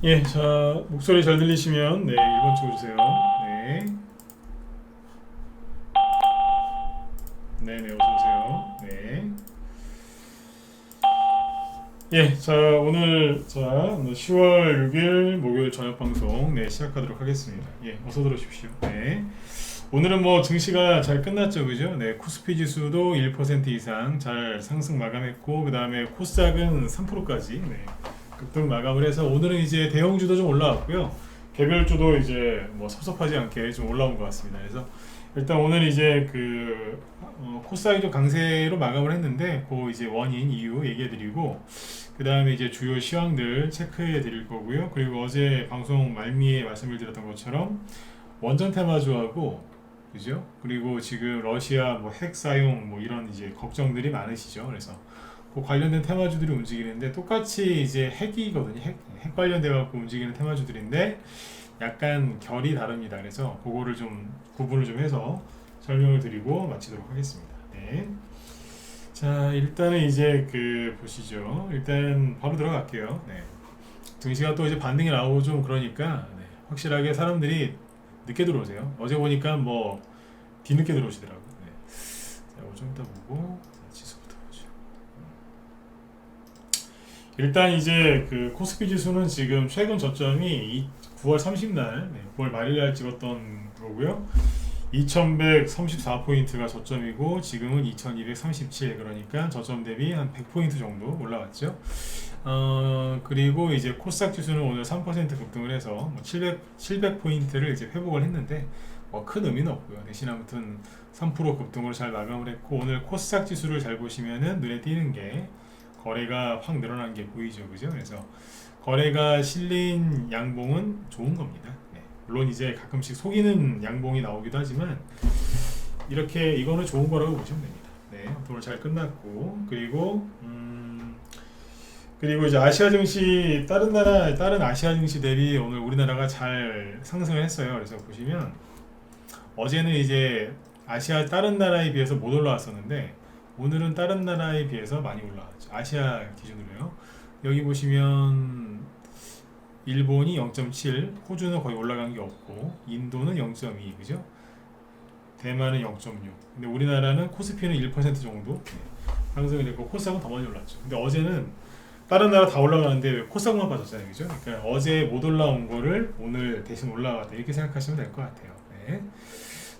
예, 자, 목소리 잘 들리시면, 네, 1번 찍어주세요. 네. 네네, 어서오세요. 네. 예, 자, 오늘 10월 6일 목요일 저녁 방송, 네, 시작하도록 하겠습니다. 예, 어서 들어오십시오. 네. 오늘은 뭐 증시가 잘 끝났죠, 그죠? 네, 코스피 지수도 1% 이상 잘 상승 마감했고, 그 다음에 코스닥은 3%까지, 네, 급등 마감을 해서 오늘은 이제 대형주도 좀 올라왔고요. 개별주도 이제 뭐 섭섭하지 않게 좀 올라온 것 같습니다. 그래서 일단 오늘 이제 코스닥이 좀 강세로 마감을 했는데 그 이제 원인 이유 얘기해드리고 그 다음에 이제 주요 시황들 체크해드릴 거고요. 그리고 어제 방송 말미에 말씀을 드렸던 것처럼 원전 테마주하고 그죠? 그리고 지금 러시아 뭐 핵 사용 뭐 이런 이제 걱정들이 많으시죠. 그래서 그 관련된 테마주들이 움직이는데 똑같이 이제 핵이거든요. 핵 관련돼 갖고 움직이는 테마주들인데 약간 결이 다릅니다. 그래서 그거를 좀 구분을 좀 해서 설명을 드리고 마치도록 하겠습니다. 네. 자, 일단은 이제 보시죠. 일단 바로 들어갈게요. 네. 증시가 또 이제 반등이 나오고 좀 그러니까 네. 확실하게 사람들이 늦게 들어오세요. 어제 보니까 뭐 뒤늦게 들어오시더라고요. 네. 자, 이거 좀 이따 보고 지수부터 보죠. 일단 이제 코스피 지수는 지금 최근 저점이 9월 30날, 9월 말일날 찍었던 거고요. 2134포인트가 저점이고 지금은 2237 그러니까 저점 대비 한 100포인트 정도 올라왔죠. 그리고 이제 코스닥 지수는 오늘 3% 급등을 해서 뭐 700포인트를 이제 회복을 했는데 뭐 큰 의미는 없고요. 대신 아무튼 3% 급등으로 잘 마감을 했고 오늘 코스닥 지수를 잘 보시면은 눈에 띄는 게 거래가 확 늘어난 게 보이죠. 그죠? 그래서 거래가 실린 양봉은 좋은 겁니다. 네. 물론 이제 가끔씩 속이는 양봉이 나오기도 하지만 이렇게 이거는 좋은 거라고 보시면 됩니다. 네, 오늘 잘 끝났고 그리고 이제 아시아 증시 다른 아시아 증시 대비 오늘 우리나라가 잘 상승을 했어요. 그래서 보시면 어제는 이제 아시아 다른 나라에 비해서 못 올라왔었는데 오늘은 다른 나라에 비해서 많이 올라왔죠. 아시아 기준으로요. 여기 보시면 일본이 0.7, 호주는 거의 올라간 게 없고 인도는 0.2, 그죠? 대만은 0.6. 근데 우리나라는 코스피는 1% 정도 상승이 됐고 코스닥은 더 많이 올랐죠. 근데 어제는 다른 나라 다 올라가는데 왜 코스닥만 빠졌잖아요, 그죠? 그러니까 어제 못 올라온 거를 오늘 대신 올라왔다 이렇게 생각하시면 될 것 같아요. 네.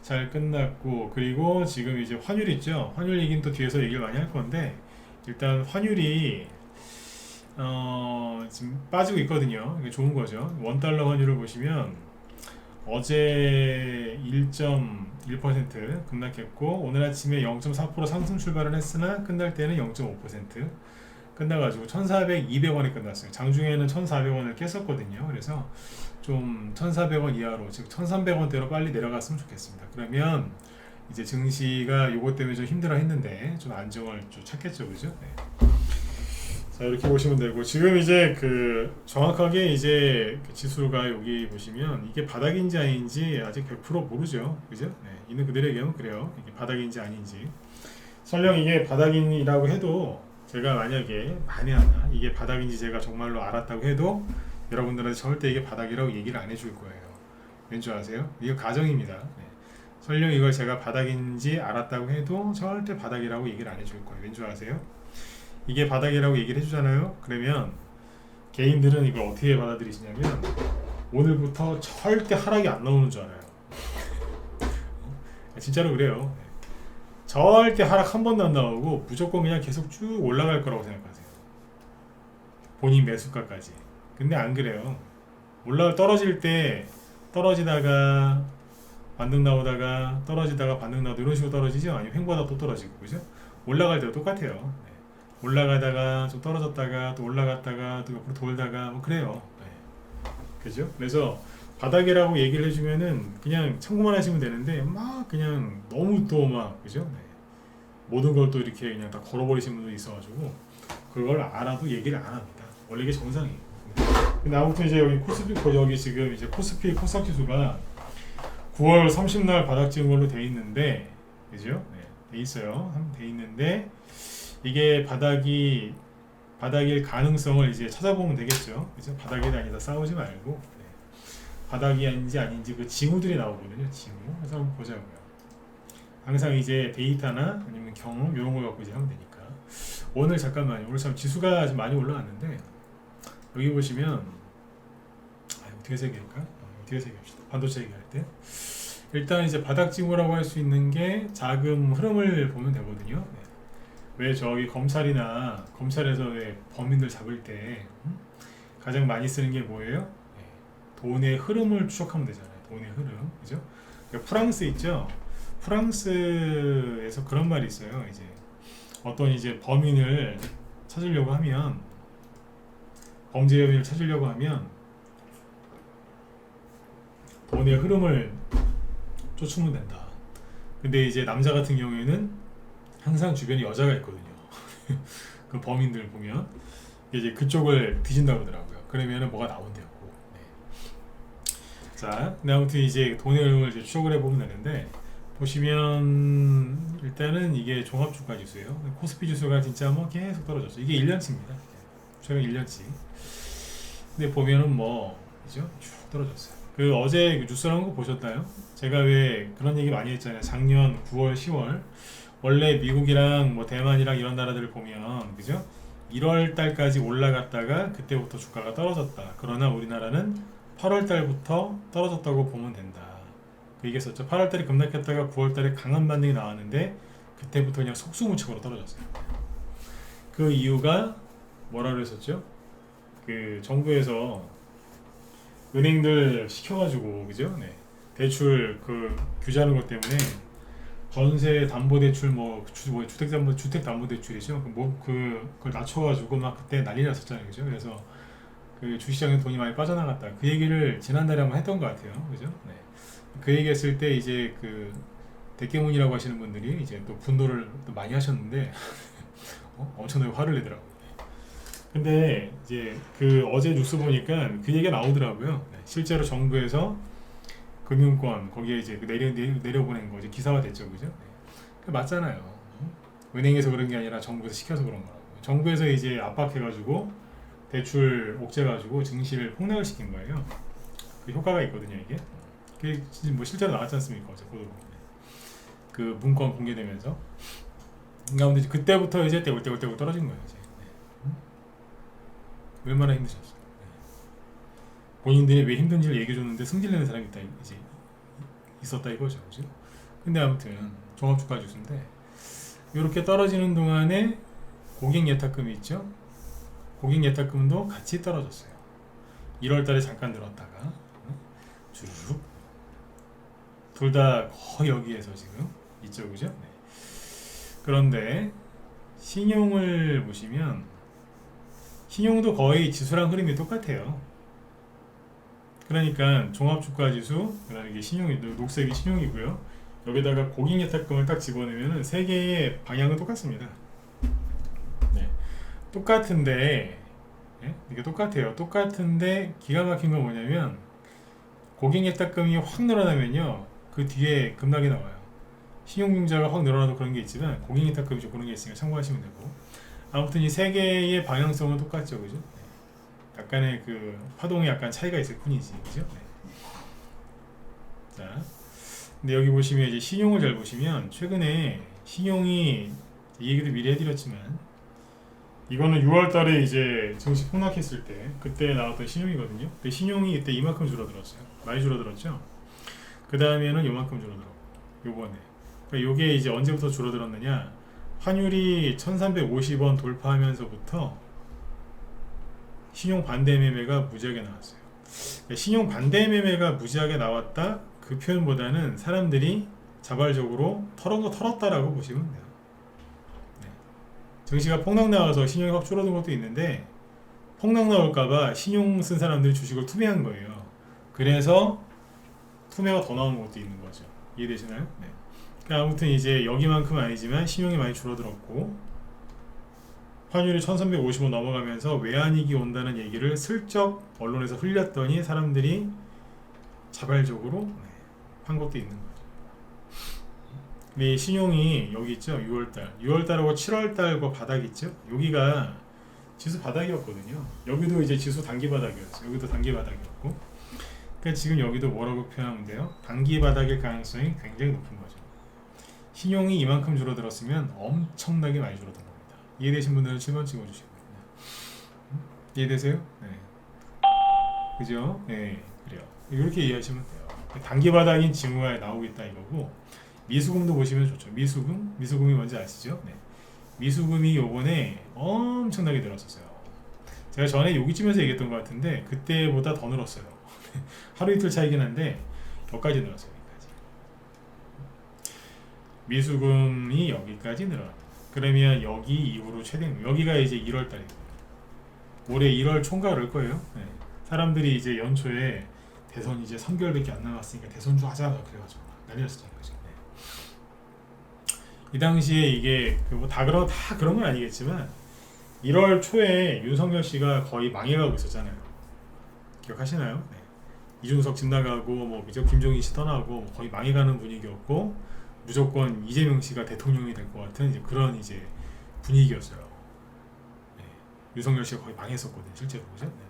잘 끝났고 그리고 지금 이제 환율 있죠. 환율 얘기는 또 뒤에서 얘기를 많이 할 건데 일단 환율이 지금 빠지고 있거든요. 이게 좋은 거죠. 원달러 환율을 보시면 어제 1.1% 급락했고 오늘 아침에 0.4% 상승 출발을 했으나 끝날 때는 0.5% 끝나가지고 1,400, 200원에 끝났어요. 장중에는 1,400원을 깼었거든요. 그래서 좀 1,400원 이하로 즉 1,300원대로 빨리 내려갔으면 좋겠습니다. 그러면 이제 증시가 요것 때문에 좀 힘들어 했는데 좀 안정을 좀 찾겠죠, 그죠? 네. 자, 이렇게 보시면 되고 지금 이제 정확하게 이제 지수가 여기 보시면 이게 바닥인지 아닌지 아직 100% 모르죠, 그죠? 네. 있는 그대로 얘기하면 그래요. 이게 바닥인지 아닌지. 설령 이게 바닥이라고 해도 제가 만약에 이게 바닥인지 제가 정말로 알았다고 해도 여러분들한테 절대 이게 바닥이라고 얘기를 안 해줄 거예요. 왠지 아세요? 이거 가정입니다. 네. 설령 이걸 제가 바닥인지 알았다고 해도 절대 바닥이라고 얘기를 안 해줄 거예요. 왠지 아세요? 이게 바닥이라고 얘기를 해주잖아요. 그러면 개인들은 이걸 어떻게 받아들이시냐면 오늘부터 절대 하락이 안 나오는 줄 알아요. 진짜로 그래요. 절대 하락 한 번도 안 나오고 무조건 그냥 계속 쭉 올라갈 거라고 생각하세요. 본인 매수가까지. 근데 안 그래요. 떨어질 때 떨어지다가 반등 나오다가 떨어지다가 반등 나오다 이런 식으로 떨어지죠. 아니면 횡보하다 또 떨어지고 그죠? 올라갈 때도 똑같아요. 네. 올라가다가 좀 떨어졌다가 또 올라갔다가 또 옆으로 돌다가 뭐 그래요. 네. 그죠? 그래서 바닥이라고 얘기를 해주면은 그냥 참고만 하시면 되는데 막 그냥 너무 또 막 그죠? 네. 모든 걸 또 이렇게 그냥 다 걸어버리시는 분도 있어가지고 그걸 알아도 얘기를 안 합니다. 원래 이게 정상이에요. 근데 아무튼 이제 여기 지금 이제 코스닥 지수가 9월 30날 바닥 찍은 걸로 돼 있는데 그죠? 네, 돼 있어요. 돼 있는데 이게 바닥이 바닥일 가능성을 이제 찾아보면 되겠죠. 그죠? 바닥에 다니다 싸우지 말고 네. 바닥이 아닌지 그 징후들이 나오거든요. 징후. 그래서 한번 보자고요. 항상 이제 데이터나 아니면 경험 이런 걸 갖고 이제 하면 되니까. 오늘 잠깐만요. 오늘 참 지수가 좀 많이 올라왔는데 여기 보시면 어떻게 얘기할까? 어떻게 얘기합시다. 반도체 얘기할 때 일단 이제 바닥 징후라고 할 수 있는 게 자금 흐름을 보면 되거든요. 네. 왜 저기 검찰에서 왜 범인들 잡을 때 가장 많이 쓰는 게 뭐예요? 네. 돈의 흐름을 추적하면 되잖아요. 돈의 흐름, 그죠? 그러니까 프랑스 있죠? 프랑스에서 그런 말이 있어요. 이제 어떤 이제 범인을 찾으려고 하면 범죄 혐의를 찾으려고 하면 돈의 흐름을 쫓으면 된다. 근데 이제 남자 같은 경우에는 항상 주변에 여자가 있거든요. 그 범인들 보면 이제 그쪽을 뒤진다고 그러더라고요. 그러면은 뭐가 나온대요. 네. 자, 근데 아무튼 이제 돈의 흐름을 이제 추적을 해보면 되는데 보시면 일단은 이게 종합주가 지수예요. 코스피 지수가 진짜 뭐 계속 떨어졌죠. 이게 1년치입니다. 최근 1년치. 근데 보면은 뭐 그죠? 쭉 떨어졌어요. 그 어제 뉴스 나온 거 보셨나요? 제가 왜 그런 얘기 많이 했잖아요. 작년 9월, 10월 원래 미국이랑 뭐 대만이랑 이런 나라들을 보면 그죠? 1월 달까지 올라갔다가 그때부터 주가가 떨어졌다. 그러나 우리나라는 8월 달부터 떨어졌다고 보면 된다. 그 얘기했었죠. 8월 달에 급락했다가 9월 달에 강한 반등이 나왔는데 그때부터 그냥 속수무책으로 떨어졌어요. 그 이유가 뭐라 그랬었죠? 그 정부에서 은행들 시켜가지고 그죠? 네. 대출 그 규제하는 것 때문에 전세 담보 대출 주택 담보 대출이죠. 그걸 낮춰가지고 막 그때 난리 났었잖아요, 그죠? 그래서 그 주시장에 돈이 많이 빠져나갔다. 그 얘기를 지난달에 한번 했던 것 같아요, 그죠? 네. 그 얘기했을 때 이제 그 대깨문이라고 하시는 분들이 이제 또 분노를 또 많이 하셨는데 엄청나게 화를 내더라고요. 근데 이제 그 어제 뉴스 보니까 그 얘기가 나오더라고요. 네. 실제로 정부에서 금융권 거기에 이제 내려보낸 거 이제 기사화 됐죠, 그죠? 네. 맞잖아요. 은행에서 그런 게 아니라 정부에서 시켜서 그런 거라고. 정부에서 이제 압박해가지고 대출 옥죄가지고 증시를 폭락을 시킨 거예요. 그 효과가 있거든요, 이게. 그게 뭐 실제로 나왔지 않습니까? 어제 보도로. 그 문건 공개되면서. 그러니까 이제 그때부터 이제 떼굴떼굴 떨어진 거예요, 이제. 얼마나 힘드셨어요. 네. 본인들이 왜 힘든지를 얘기해줬는데 승질내는 사람이 있었다 이거죠, 그죠? 근데 아무튼 종합주가 지수인데 이렇게 떨어지는 동안에 고객예탁금이 있죠. 고객예탁금도 같이 떨어졌어요. 1월달에 잠깐 들었다가 주르륵 둘 다 거의 여기에서 지금 있죠, 그죠? 네. 그런데 신용을 보시면 신용도 거의 지수랑 흐름이 똑같아요. 그러니까 종합주가지수, 그다음에 이게 신용이 녹색이 신용이고요. 여기다가 고객예탁금을 딱 집어넣으면 세 개의 방향은 똑같습니다. 네. 똑같은데, 네? 이게 똑같아요. 똑같은데 기가 막힌 건 뭐냐면 고객예탁금이 확 늘어나면요, 그 뒤에 급락이 나와요. 신용융자가 확 늘어나도 그런 게 있지만 고객예탁금이 좀 그런 게 있으니까 참고하시면 되고. 아무튼 이 세 개의 방향성은 똑같죠, 그죠? 네. 약간의 그 파동에 약간 차이가 있을 뿐이지, 그죠? 네. 자, 근데 여기 보시면 이제 신용을 잘 보시면 최근에 신용이 이 얘기도 미리 해드렸지만 이거는 6월달에 이제 증시 폭락했을 때 그때 나왔던 신용이거든요. 근데 신용이 이때 이만큼 줄어들었어요. 많이 줄어들었죠. 그 다음에는 요만큼 줄어들었고 요번에. 그러니까 요게 이제 언제부터 줄어들었느냐? 환율이 1350원 돌파하면서부터 신용 반대 매매가 무지하게 나왔어요. 신용 반대 매매가 무지하게 나왔다 그 표현보다는 사람들이 자발적으로 털었다라고 보시면 돼요. 네. 증시가 폭락 나와서 신용이 확 줄어든 것도 있는데 폭락 나올까봐 신용 쓴 사람들이 주식을 투매한 거예요. 그래서 투매가 더 나온 것도 있는 거죠. 이해되시나요? 네. 아무튼 이제 여기만큼은 아니지만 신용이 많이 줄어들었고 환율이 1350원 넘어가면서 외환위기 온다는 얘기를 슬쩍 언론에서 흘렸더니 사람들이 자발적으로 한 것도 있는 거죠. 근데 신용이 여기 있죠. 6월달하고 7월달과 바닥 있죠. 여기가 지수 바닥이었거든요. 여기도 이제 지수 단기 바닥이었어요. 여기도 단기 바닥이었고. 그러니까 지금 여기도 뭐라고 표현하면 돼요? 단기 바닥일 가능성이 굉장히 높은 거죠. 신용이 이만큼 줄어들었으면 엄청나게 많이 줄어든 겁니다. 이해되신 분들은 7번 찍어주시고. 이해되세요? 네. 그죠? 네, 그래요. 이렇게 이해하시면 돼요. 단기 바닥인 징후가 나오겠다 이거고, 미수금도 보시면 좋죠. 미수금이 뭔지 아시죠? 네. 미수금이 요번에 엄청나게 늘었었어요. 제가 전에 여기쯤에서 얘기했던 것 같은데 그때보다 더 늘었어요. 하루 이틀 차이긴 한데 여기까지 늘었어요. 여기까지. 미수금이 여기까지 늘어납니다. 그러면 여기 이후로 최대, 여기가 이제 1월달이거든요. 올해 1월 총괄 올 거예요. 네. 사람들이 이제 연초에 대선 이제 3개월밖에 안 남았으니까 대선주 하자 그래가지고 난리 났었잖아요. 네. 이 당시에 이게 다 그런 건 아니겠지만 1월 초에 윤석열 씨가 거의 망해가고 있었잖아요. 기억하시나요? 네. 이준석 집 나가고 뭐 김종인 씨 떠나고 거의 망해가는 분위기였고 무조건 이재명 씨가 대통령이 될 것 같은 이제 그런 이제 분위기였어요. 네. 윤석열 씨가 거의 망했었거든요, 실제로. 그죠? 네.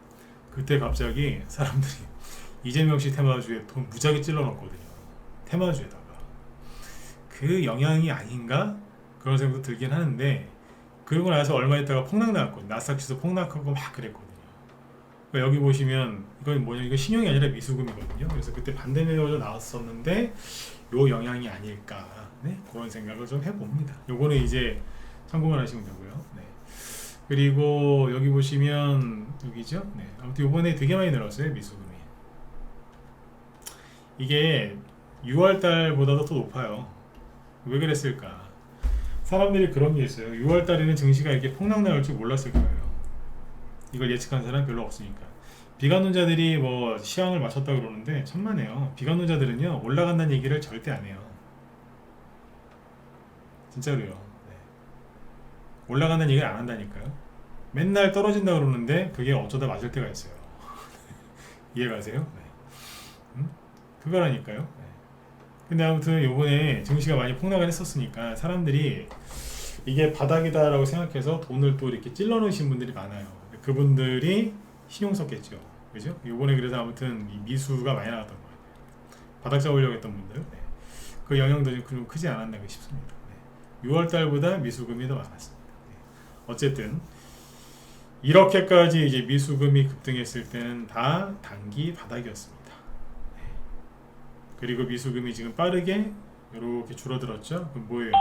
그때 갑자기 사람들이 이재명 씨 테마주에 돈 무지하게 찔러넣었거든요. 테마주에다가. 그 영향이 아닌가? 그런 생각도 들긴 하는데 그러고 나서 얼마 있다가 폭락 나왔거든요. 나스닥 지수 폭락하고 막 그랬거든요. 그러니까 여기 보시면 이건 뭐냐, 이거 신용이 아니라 미수금이거든요. 그래서 그때 반대 매매가 나왔었는데 요 영향이 아닐까, 네? 그런 생각을 좀 해봅니다. 요거는 이제 참고만 하시면 되고요. 네. 그리고 여기 보시면 여기죠. 네. 아무튼 요번에 되게 많이 늘었어요, 미수금이. 이게 6월달보다도 더 높아요. 왜 그랬을까? 사람들이 그런 게 있어요. 6월달에는 증시가 이렇게 폭락 나올 줄 몰랐을 거예요. 이걸 예측한 사람 별로 없으니까. 비관론자들이 뭐 시황을 맞췄다 그러는데 천만에요. 비관론자들은요 올라간다는 얘기를 절대 안 해요. 진짜로요. 네. 올라간다는 얘기를 안 한다니까요. 맨날 떨어진다 그러는데 그게 어쩌다 맞을 때가 있어요. 이해가세요? 네. 그거라니까요. 네. 근데 아무튼 요번에 증시가 많이 폭락을 했었으니까 사람들이 이게 바닥이다라고 생각해서 돈을 또 이렇게 찔러 넣으신 분들이 많아요. 그분들이 신용 썼겠죠. 그죠? 요번에 그래서 아무튼 이 미수가 많이 나왔던 거예요. 바닥 잡으려고 했던 분들. 네. 그 영향도 좀 크지 않았나 싶습니다. 네. 6월달보다 미수금이 더 많았습니다. 네. 어쨌든 이렇게까지 이제 미수금이 급등했을 때는 다 단기 바닥이었습니다. 네. 그리고 미수금이 지금 빠르게 이렇게 줄어들었죠. 그럼 뭐예요?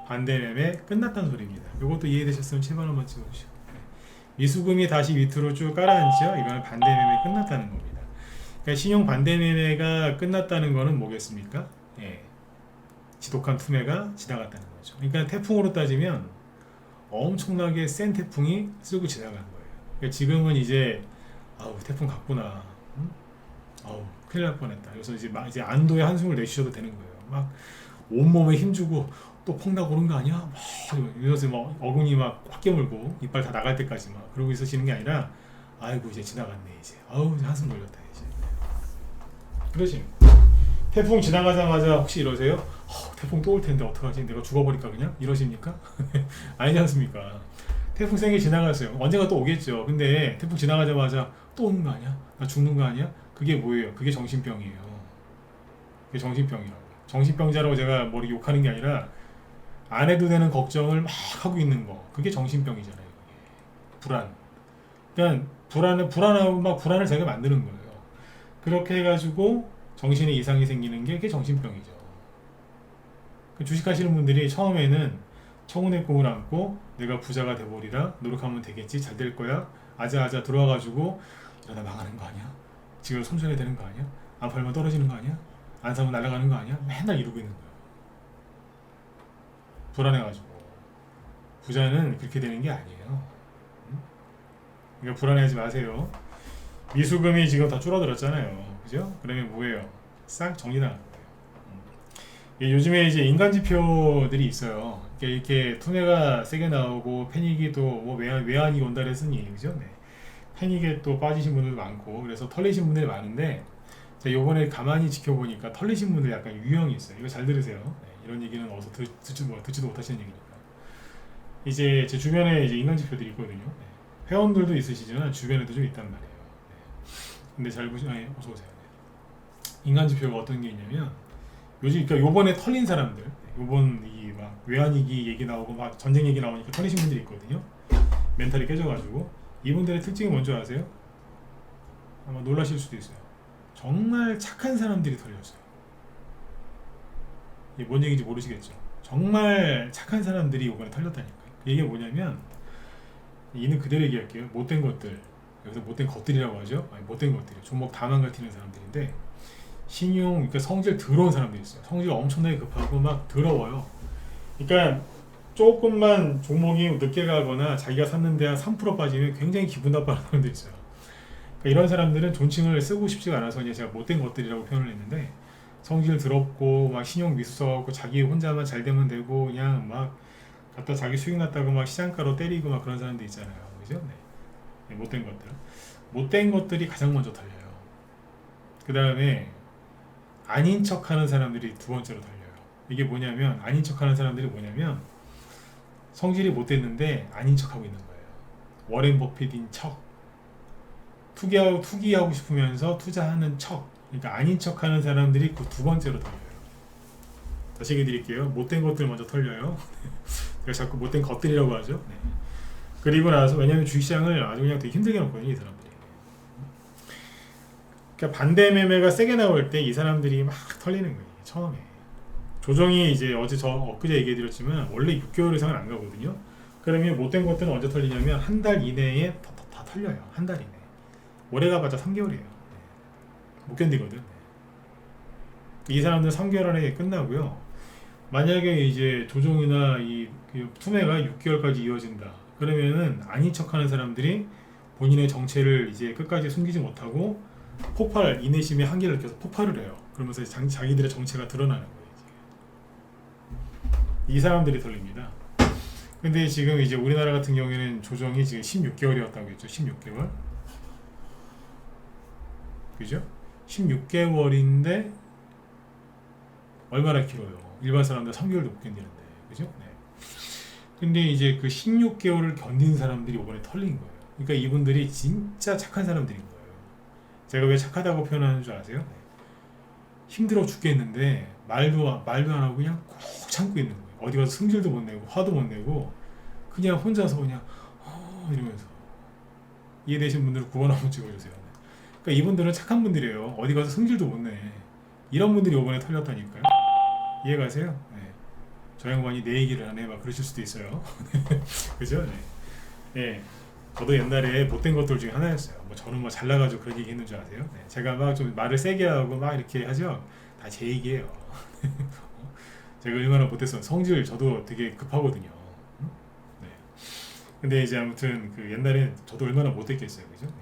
반대 매매 끝났다는 소리입니다. 이것도 이해되셨으면 7번 한번 찍어주시고, 미수금이 다시 밑으로 쭉 가라앉죠. 이거는 반대 매매 끝났다는 겁니다. 그러니까 신용 반대 매매가 끝났다는 거는 뭐겠습니까? 예. 지독한 투매가 지나갔다는 거죠. 그러니까 태풍으로 따지면 엄청나게 센 태풍이 쓸고 지나간 거예요. 그러니까 지금은 이제 아우 태풍 갔구나. 응? 아우 큰일 날 뻔했다. 그래서 이제 안도의 한숨을 내쉬셔도 되는 거예요. 막 온몸에 힘주고 또 폭락 오는 거 아니야? 막 이러면서 막 어금니 막 꽉 깨물고 이빨 다 나갈 때까지 막 그러고 있으시는 게 아니라 아이고 이제 지나갔네 이제. 아우 한숨 돌렸다 이제. 그러시는 태풍 지나가자마자 혹시 이러세요? 태풍 또 올 텐데 어떡하지? 내가 죽어버릴까 그냥? 이러십니까? 아니지 않습니까? 태풍 세게 지나갔어요. 언젠가 또 오겠죠. 근데 태풍 지나가자마자 또 오는 거 아니야? 나 죽는 거 아니야? 그게 뭐예요? 그게 정신병이에요. 그게 정신병이라고. 정신병자라고 제가 머리 욕하는 게 아니라 안 해도 되는 걱정을 막 하고 있는 거. 그게 정신병이잖아요. 그게. 불안. 그러니까 불안하고 막 불안을 제가 만드는 거예요. 그렇게 해가지고 정신에 이상이 생기는 게 그게 정신병이죠. 그 주식하시는 분들이 처음에는 청혼의 꿈을 안고 내가 부자가 돼버리라, 노력하면 되겠지, 잘 될 거야, 아자아자 들어와가지고 이러다 망하는 거 아니야? 지금 손절해야 되는 거 아니야? 안 팔면 떨어지는 거 아니야? 안 사면 날아가는 거 아니야? 맨날 이러고 있는 거예요. 불안해가지고. 부자는 그렇게 되는 게 아니에요. 그러니까 불안해하지 마세요. 미수금이 지금 다 줄어들었잖아요. 그죠? 그러면 뭐예요? 싹 정리당하는 거예요. 요즘에 이제 인간 지표들이 있어요. 이렇게 투매가 세게 나오고 패닉이 또 뭐 외환이 온다 그랬으니, 그죠? 네. 패닉에 또 빠지신 분들도 많고, 그래서 털리신 분들이 많은데, 제가 요번에 가만히 지켜보니까 털리신 분들 약간 유형이 있어요. 이거 잘 들으세요. 네. 이런 얘기는 어서 듣지도 못하시는 얘기니까. 이제 제 주변에 이제 인간 지표들이 있거든요. 네. 회원들도 있으시지만 주변에도 좀 있단 말이에요. 근데 잘 보시면 어서 오세요. 인간 지표가 어떤 게 있냐면 요즘 그러니까 요번에 털린 사람들, 요번 이 막 외환위기 얘기 나오고 막 전쟁 얘기 나오니까 털리신 분들이 있거든요. 멘탈이 깨져가지고 이분들의 특징이 뭔지 아세요? 아마 놀라실 수도 있어요. 정말 착한 사람들이 털렸어요. 이게 뭔 얘기인지 모르시겠죠? 정말 착한 사람들이 이번에 털렸다니까요. 이게 뭐냐면 이는 그대로 얘기할게요. 못된 것들, 여기서 못된 것들이라고 하죠. 아니, 못된 것들이 종목 다 망가뜨리는 사람들인데 신용, 그러니까 성질 더러운 사람들이 있어요. 성질 엄청나게 급하고 막 더러워요. 그러니까 조금만 종목이 늦게 가거나 자기가 샀는데 한 3% 빠지면 굉장히 기분 나빠하는 사람들이 있어요. 그러니까 이런 사람들은 존칭을 쓰고 싶지가 않아서 그냥 제가 못된 것들이라고 표현을 했는데 성질 더럽고 막 신용 미수서갖고 자기 혼자만 잘 되면 되고 그냥 막 갖다 자기 수익 났다고 막 시장가로 때리고 막 그런 사람들 있잖아요. 그죠? 네. 네, 못된 것들. 못된 것들이 가장 먼저 털려요. 그 다음에 아닌 척하는 사람들이 두 번째로 털려요. 이게 뭐냐면 아닌 척하는 사람들이 뭐냐면 성질이 못됐는데 아닌 척하고 있는 거예요. 워렌 버핏인 척, 투기하고 싶으면서 투자하는 척. 그러니까 아닌 척하는 사람들이 그 두 번째로 털려요. 다시 얘기 드릴게요. 못된 것들 먼저 털려요. 제가 자꾸 못된 것들이라고 하죠. 네. 그리고 나서 왜냐하면 주식시장을 아주 그냥 되게 힘들게 놓거든요, 이 사람들이. 그러니까 반대 매매가 세게 나올 때 이 사람들이 막 털리는 거예요. 처음에 조정이 이제 엊그제 얘기해드렸지만 원래 6개월 이상은 안 가거든요. 그러면 못된 것들은 언제 털리냐면 한 달 이내에 다 털려요. 한 달 이내. 오래 가봤자 3개월이에요. 못 견디거든. 이 사람들은 3개월 안에 끝나고요. 만약에 이제 조정이나 이 투매가 6개월까지 이어진다. 그러면은 아닌 척하는 사람들이 본인의 정체를 이제 끝까지 숨기지 못하고 폭발, 인내심의 한계를 느껴서 폭발을 해요. 그러면서 자기들의 정체가 드러나는 거예요. 이 사람들이 털립니다. 근데 지금 이제 우리나라 같은 경우에는 조정이 지금 16개월이었다고 했죠. 16개월. 그죠? 16개월인데 얼마나 길어요. 일반 사람들 3개월도 못 견디는데. 그죠? 네. 근데 이제 그 16개월을 견딘 사람들이 이번에 털린 거예요. 그러니까 이분들이 진짜 착한 사람들인 거예요. 제가 왜 착하다고 표현하는 줄 아세요? 네. 힘들어 죽겠는데 말도 안 하고 그냥 꾹 참고 있는 거예요. 어디 가서 승질도 못 내고 화도 못 내고 그냥 혼자서 그냥 이러면서. 이해되신 분들은 9번 한번 찍어주세요. 그러니까 이분들은 착한 분들이에요. 어디 가서 승질도 못 내. 이런 분들이 이번에 털렸다니까요. 이해가세요? 네. 저 양반이 내 얘기를 하네 막 그러실 수도 있어요. 그죠? 네. 네. 저도 옛날에 못된 것들 중에 하나였어요. 뭐 저는 뭐 잘나가지고 그런 얘기 했는 줄 아세요? 네. 제가 막 좀 말을 세게 하고 막 이렇게 하죠. 다 제 얘기예요. 제가 얼마나 못했어. 성질 저도 되게 급하거든요. 네. 근데 이제 아무튼 그 옛날에 저도 얼마나 못했겠어요. 그죠? 네.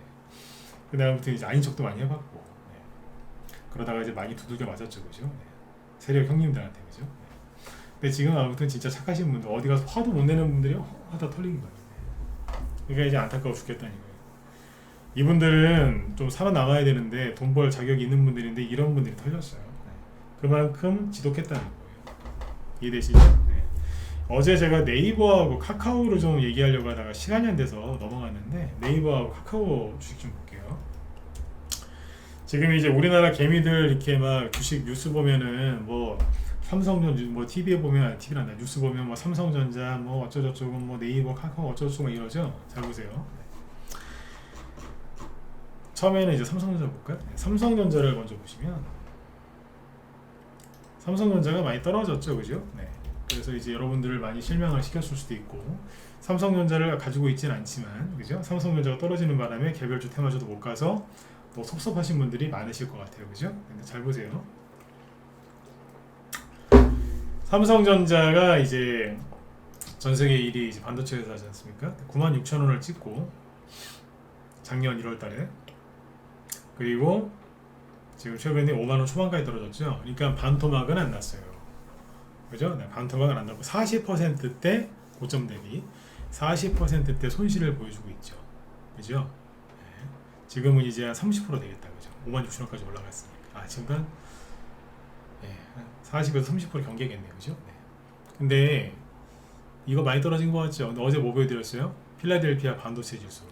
근데 아무튼 이제 아닌 척도 많이 해봤고 네. 그러다가 이제 많이 두들겨 맞았죠. 그죠? 네. 세력 형님들한테. 그죠? 네. 근데 지금 아무튼 진짜 착하신 분들 어디 가서 화도 못 내는 분들이 하다 털린 거예요. 그러니까 이제 안타까워 죽겠다는 거예요. 이분들은 좀 살아남아야 되는데 돈 벌 자격이 있는 분들인데 이런 분들이 털렸어요. 네. 그만큼 지독했다는 거예요. 이해되시죠? 네. 어제 제가 네이버하고 카카오를 좀 얘기하려고 하다가 시간이 안 돼서 넘어갔는데 네이버하고 카카오 주식 좀 볼게요. 지금 이제 우리나라 개미들 이렇게 막 주식 뉴스 보면은 뭐 삼성전자 뭐 TV에 보면 TV란다 뉴스 보면 뭐 삼성전자 뭐 어쩌저쩌고 뭐 네이버 카카오 어쩌저쩌고 이러죠. 잘 보세요. 처음에는 이제 삼성전자 볼까요? 네, 삼성전자를 먼저 보시면 삼성전자가 많이 떨어졌죠, 그죠? 네. 그래서 이제 여러분들을 많이 실망을 시켰을 수도 있고 삼성전자를 가지고 있지는 않지만 그죠? 삼성전자가 떨어지는 바람에 개별주 테마주도 못 가서 또 섭섭하신 분들이 많으실 것 같아요, 그죠? 근데 잘 보세요. 삼성전자가 이제 전세계 1위 이제 반도체 회사지 않습니까? 96,000원을 찍고 작년 1월달에 그리고 지금 최근에 5만원 초반까지 떨어졌죠. 그러니까 반토막은 안 났어요. 그죠? 네, 반토막은 안 나고 40%대 고점 대비 40%대 손실을 보여주고 있죠. 그죠? 네. 지금은 이제 한 30% 되겠다. 그죠? 56,000원까지 올라갔으니까. 아, 지금 네, 40에서 30% 경계겠네요. 그죠? 네. 근데 이거 많이 떨어진 거 같죠? 어제 뭐 보여드렸어요? 필라델피아 반도체 지수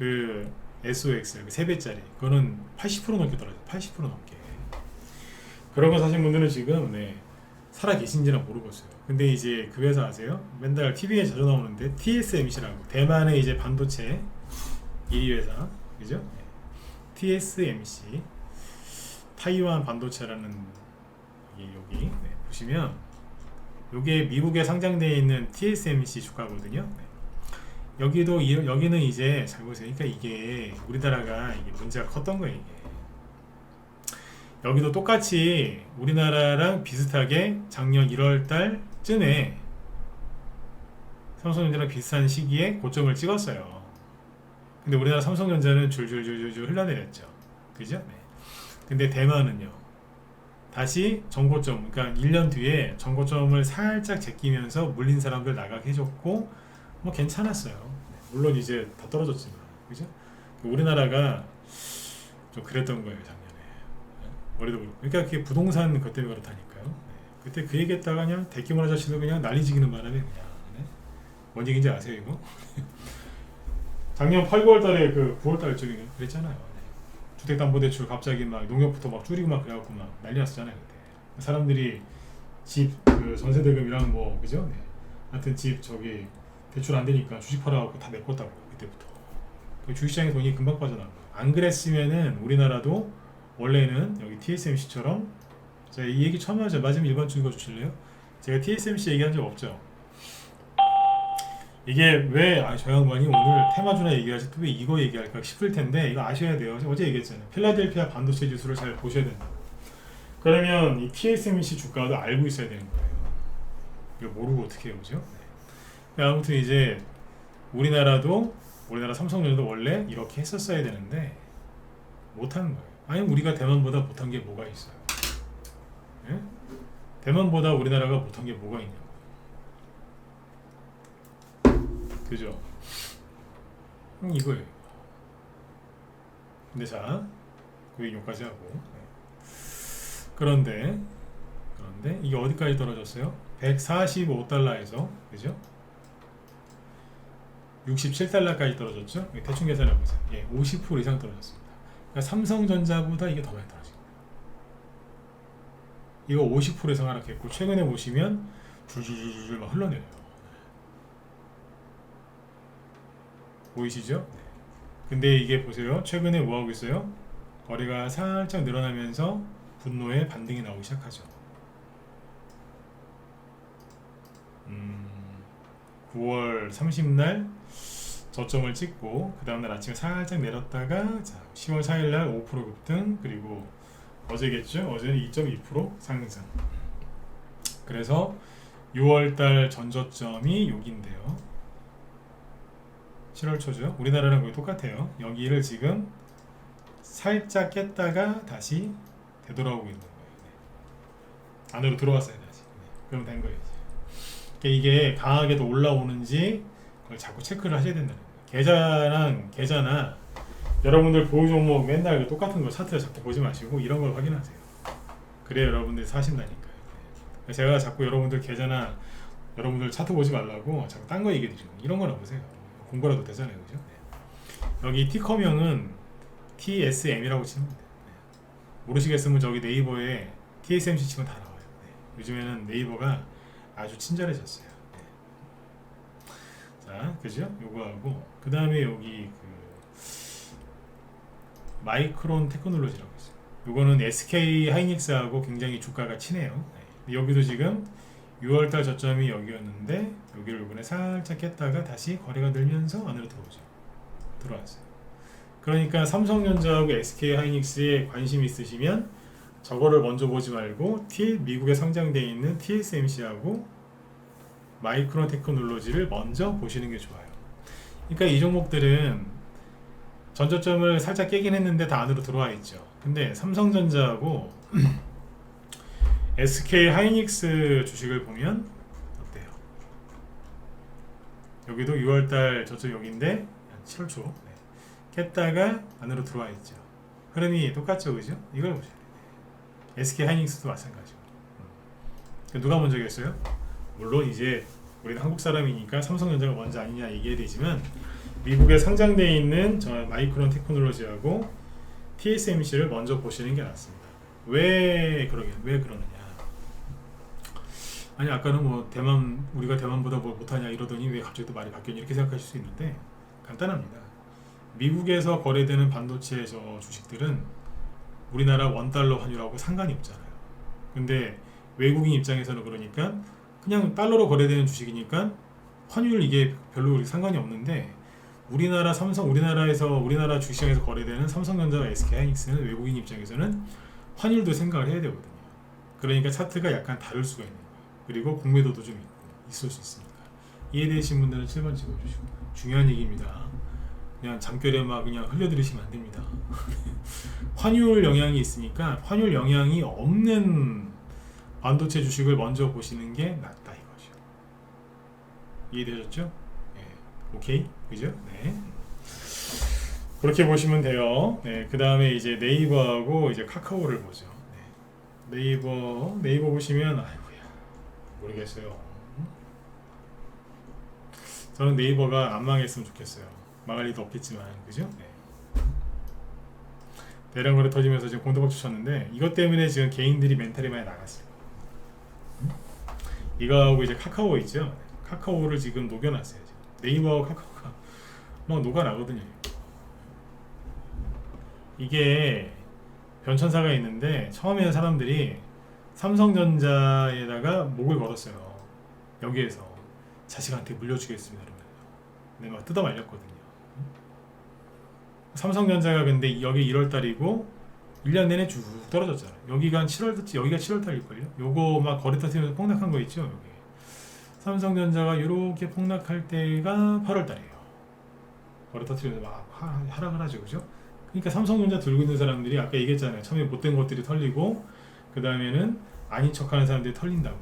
그 SOX 그 3배짜리 그거는 80% 넘게 떨어져요. 80% 넘게. 그런 거 사신 분들은 지금 살아 계신지는 모르겠어요. 근데 이제 그 회사 아세요? 맨날 TV에 자주 나오는데 TSMC라고 대만의 이제 반도체 1위 회사 그죠? TSMC 타이완 반도체라는 여기 보시면 요게 미국에 상장되어 있는 TSMC 주가거든요. 여기는 이제 잘 보세요. 그러니까 이게 우리나라가 이게 문제가 컸던 거예요. 이게. 여기도 똑같이 우리나라랑 비슷하게 작년 1월달쯤에 삼성전자랑 비슷한 시기에 고점을 찍었어요. 근데 우리나라 삼성전자는 줄줄줄줄 흘러내렸죠. 그죠? 네. 근데 대만은요. 다시 전고점, 그러니까 1년 뒤에 전고점을 살짝 제끼면서 물린 사람들 나가게 해줬고 뭐 괜찮았어요. 물론 이제 다 떨어졌지만, 그죠? 우리나라가 좀 그랬던 거예요 작년에. 머리도 그렇고. 그러니까 그게 부동산 것 때문에 그렇다니까요. 그때 그 얘기했다가 그냥 대규모 아저씨도 그냥 난리지기는 바람에 그냥. 뭔 얘기인지 아세요 이거? 작년 8, 9월달에 그 9월달쯤에 그랬잖아요. 주택담보대출 갑자기 막 농협부터 막 줄이고 막 그래갖고 막 난리 났었잖아요 그때. 사람들이 집 그 전세대금이랑 뭐 그죠? 하여튼 집 저기 대출 안 되니까 주식 팔아갖고 다 메꿨다고 그때부터. 그 주식시장에 돈이 금방 빠져나간 거예요. 안 그랬으면은 우리나라도 원래는 여기 TSMC처럼 제가 이 얘기 처음 하죠. 맞으면 일반 줄 읽어주실래요? 제가 TSMC 얘기한 적 없죠. 이게 왜 저 양반이 오늘 테마주나 얘기하지 또 왜 이거 얘기할까 싶을 텐데 이거 아셔야 돼요. 어제 얘기했잖아요. 필라델피아 반도체 지수를 잘 보셔야 된다. 그러면 이 TSMC 주가도 알고 있어야 되는 거예요. 이거 모르고 어떻게 해요, 그죠? 네. 아무튼 이제 우리나라 삼성전자도 원래 이렇게 했었어야 되는데 못하는 거예요. 아니 우리가 대만보다 못한 게 뭐가 있어요? 네? 대만보다 우리나라가 못한 게 뭐가 있냐고. 그죠? 이거예요. 근데 자, 그 여기까지 하고. 그런데 이게 어디까지 떨어졌어요? 145달러에서 그죠? 67달러까지 떨어졌죠? 대충 계산해 보세요. 50% 이상 떨어졌습니다. 그러니까 삼성전자보다 이게 더 많이 떨어집니다. 이거 50% 이상 하락했고 최근에 보시면 줄줄줄줄 막 흘러내려요. 보이시죠? 근데 이게 보세요. 최근에 뭐 하고 있어요? 거래가 살짝 늘어나면서 분노의 반등이 나오기 시작하죠. 9월 30날 저점을 찍고 그 다음날 아침에 살짝 내렸다가 자, 10월 4일날 5% 급등 그리고 어제겠죠? 어제는 2.2% 상승. 그래서 6월달 전저점이 여기인데요. 7월 초죠. 우리나라랑 거의 똑같아요. 여기를 지금 살짝 깼다가 다시 되돌아오고 있는 거예요. 안으로 들어왔어요 다시. 그럼 된 거예요. 이게 강하게도 올라오는지 그걸 자꾸 체크를 하셔야 된다는 거예요. 계좌나 여러분들 보유 종목 맨날 똑같은 거 차트를 자꾸 보지 마시고 이런 걸 확인하세요. 그래야 여러분들이 사신다니까요. 제가 자꾸 여러분들 계좌나 여러분들 차트 보지 말라고 자꾸 딴 거 얘기해 드리고 이런 거나 보세요. 공부라도 되잖아요, 그죠? 여기 티커명은 TSM이라고 치면 돼요. 모르시겠으면 저기 네이버에 TSMC 치면 다 나와요. 요즘에는 네이버가 아주 친절해졌어요. 자, 그죠? 요거하고 그 다음에 여기 마이크론 테크놀로지라고 있어요. 요거는 SK 하이닉스하고 굉장히 주가가 친해요. 여기도 지금 6월달 저점이 여기였는데 여기를 이번에 살짝 깼다가 다시 거래가 늘면서 안으로 들어왔어요. 그러니까 삼성전자하고 SK 하이닉스에 관심 있으시면 저거를 먼저 보지 말고 미국에 상장되어 있는 TSMC하고 마이크론 테크놀로지를 먼저 보시는 게 좋아요. 그러니까 이 종목들은 전저점을 살짝 깨긴 했는데 다 안으로 들어와 있죠. 근데 삼성전자하고 SK 하이닉스 주식을 보면 어때요? 여기도 6월달 저쪽 여기인데 7월 초 깼다가 안으로 들어와 있죠. 흐름이 똑같죠, 그죠? 이걸 보셔야 돼요. SK 하이닉스도 마찬가지고. 누가 먼저겠어요? 물론 이제 우리는 한국 사람이니까 삼성전자가 먼저 아니냐 얘기해야 되지만 미국에 상장되어 있는 저 마이크론 테크놀로지하고 TSMC를 먼저 보시는 게 낫습니다. 왜 그러느냐? 아니 아까는 뭐 대만 우리가 대만보다 뭘 못하냐 이러더니 왜 갑자기 또 말이 바뀌었냐 이렇게 생각하실 수 있는데 간단합니다. 미국에서 거래되는 반도체 저 주식들은 우리나라 원달러 환율하고 상관이 없잖아요. 근데 외국인 입장에서는 그러니까 그냥 달러로 거래되는 주식이니까 환율 이게 별로 상관이 없는데 우리나라 우리나라 주식시장에서 거래되는 삼성전자와 SK하이닉스는 외국인 입장에서는 환율도 생각을 해야 되거든요. 그러니까 차트가 약간 다를 수가 있는 거예요. 그리고 공매도도 좀 있을 수 있습니다. 이해되신 분들은 7번 찍어주시고 중요한 얘기입니다. 그냥 잠결에 막 그냥 흘려들으시면 안 됩니다. 환율 영향이 있으니까 환율 영향이 없는 반도체 주식을 먼저 보시는 게 낫다 이거죠. 이해되셨죠? 네. 오케이? 그죠? 네. 그렇게 보시면 돼요. 네. 그 다음에 이제 네이버하고 이제 카카오를 보죠. 네. 네이버 보시면 아이고야 모르겠어요. 저는 네이버가 안 망했으면 좋겠어요. 망할 리도 없겠지만 그죠? 네. 대량 거래 터지면서 지금 공동박주 쳤는데 이것 때문에 지금 개인들이 멘탈이 많이 나갔어요. 이거하고 이제 카카오 있죠? 카카오를 지금 녹여놨어요. 지금. 네이버하고 카카오가 막 녹아나거든요. 이게 변천사가 있는데 처음에는 사람들이 삼성전자에다가 목을 걸었어요. 여기에서 자식한테 물려주겠습니다. 이러면. 근데 막 뜯어 말렸거든요. 삼성전자가 근데 여기 1월달이고 1년 내내 쭉 떨어졌잖아요. 여기가 7월달일걸요. 요거 막 거래 터지면서 폭락한 거 있죠. 여기. 삼성전자가 이렇게 폭락할 때가 8월달이에요. 거래 터지면서 막 하락을 하죠, 그죠? 그러니까 삼성전자 들고 있는 사람들이 아까 얘기했잖아요. 처음에 못된 것들이 털리고 그 다음에는 아닌 척하는 사람들이 털린다고.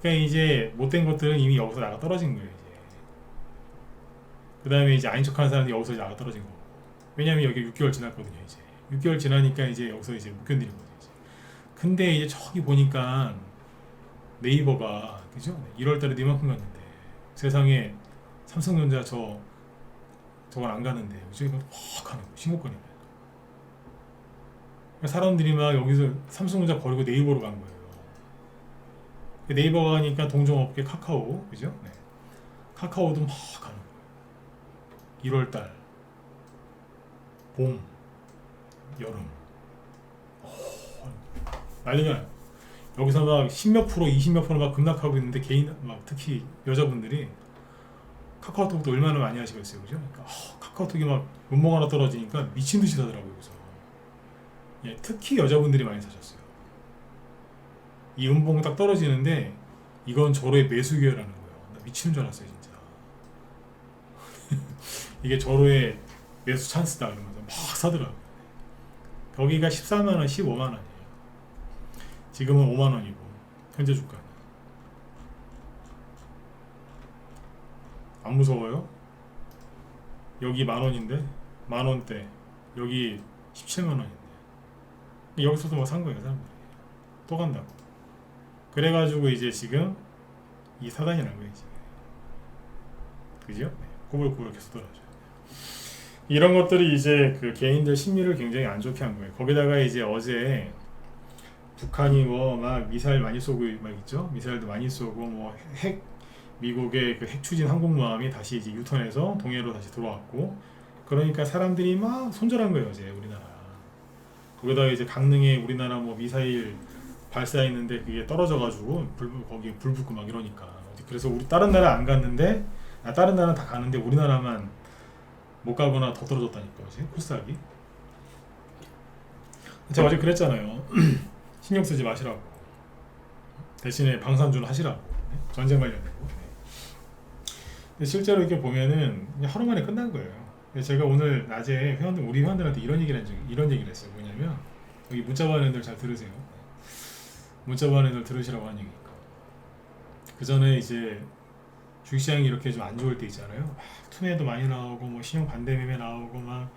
그러니까 이제 못된 것들은 이미 여기서 나가 떨어진 거예요. 이제. 그 다음에 이제 아닌 척하는 사람들이 여기서 나가 떨어진 거고. 왜냐면 여기 6개월 지났거든요. 이제 6개월 지나니까 이제 여기서 이제 못 견디는 거죠. 이제. 근데 이제 저기 보니까 네이버가 그죠? 1월달에 이만큼 갔는데 세상에 삼성전자 저건 안 가는데 그죠? 이거 확 가는 거예요. 신고권이면. 사람들이 막 여기서 삼성전자 버리고 네이버로 간 거예요. 네이버가 가니까 동종업계 카카오 그죠? 네. 카카오도 막 가는 거예요. 1월달 봄 여름 난리가 나요. 여기서 막 10몇 프로 20몇 프로 막 급락하고 있는데 개인 막 특히 여자분들이 카카오톡도 얼마나 많이 하시겠어요, 그죠? 그러니까 카카오톡이 막 음봉 하나 떨어지니까 미친 듯이 사더라고요. 그래서 예, 특히 여자분들이 많이 사셨어요. 이 음봉 딱 떨어지는데 이건 저로의 매수 기회라는 거예요. 나 미치는 줄 알았어요, 진짜. 이게 저로의 매수 찬스다 이러면서 막 사더라고요. 거기가 14만원, 15만원이에요. 지금은 5만원이고 현재 주가는. 안 무서워요? 여기 만원인데 만원대 여기 17만원인데 여기서도 뭐 산 거예요. 사람들이 또 간다고. 그래가지고 이제 지금 이 사단이 난 거예요. 지금. 그죠? 네. 꼬불꼬불 계속 떨어져요. 이런 것들이 이제 그 개인들 심리를 굉장히 안 좋게 한 거예요. 거기다가 이제 어제 북한이 뭐 막 미사일 많이 쏘고 막 있죠. 미사일도 많이 쏘고 뭐 미국의 그 핵 추진 항공모함이 다시 이제 유턴해서 동해로 다시 들어왔고 그러니까 사람들이 막 손절한 거예요. 이제 우리나라. 거기다가 이제 강릉에 우리나라 뭐 미사일 발사했는데 그게 떨어져가지고 거기에 불 붙고 막 이러니까 그래서 우리 다른 나라 안 갔는데 다른 나라는 다 가는데 우리나라만 못 가거나 더 떨어졌다니까 이제 코스닥이. 제가 어제 그랬잖아요. 신경 쓰지 마시라고. 대신에 방산주는 하시라고. 전쟁 관련되고. 근데 실제로 이렇게 보면은 하루 만에 끝난 거예요. 제가 오늘 낮에 우리 회원들한테 이런 얘기를 했어요. 뭐냐면 여기 문자 받는 애들 잘 들으세요. 문자 받는 애들 들으시라고 하는 얘기니까. 그 전에 이제 주식시장이 이렇게 좀 안 좋을 때 있잖아요. 막 투매도 많이 나오고 뭐 신용 반대매매 나오고 막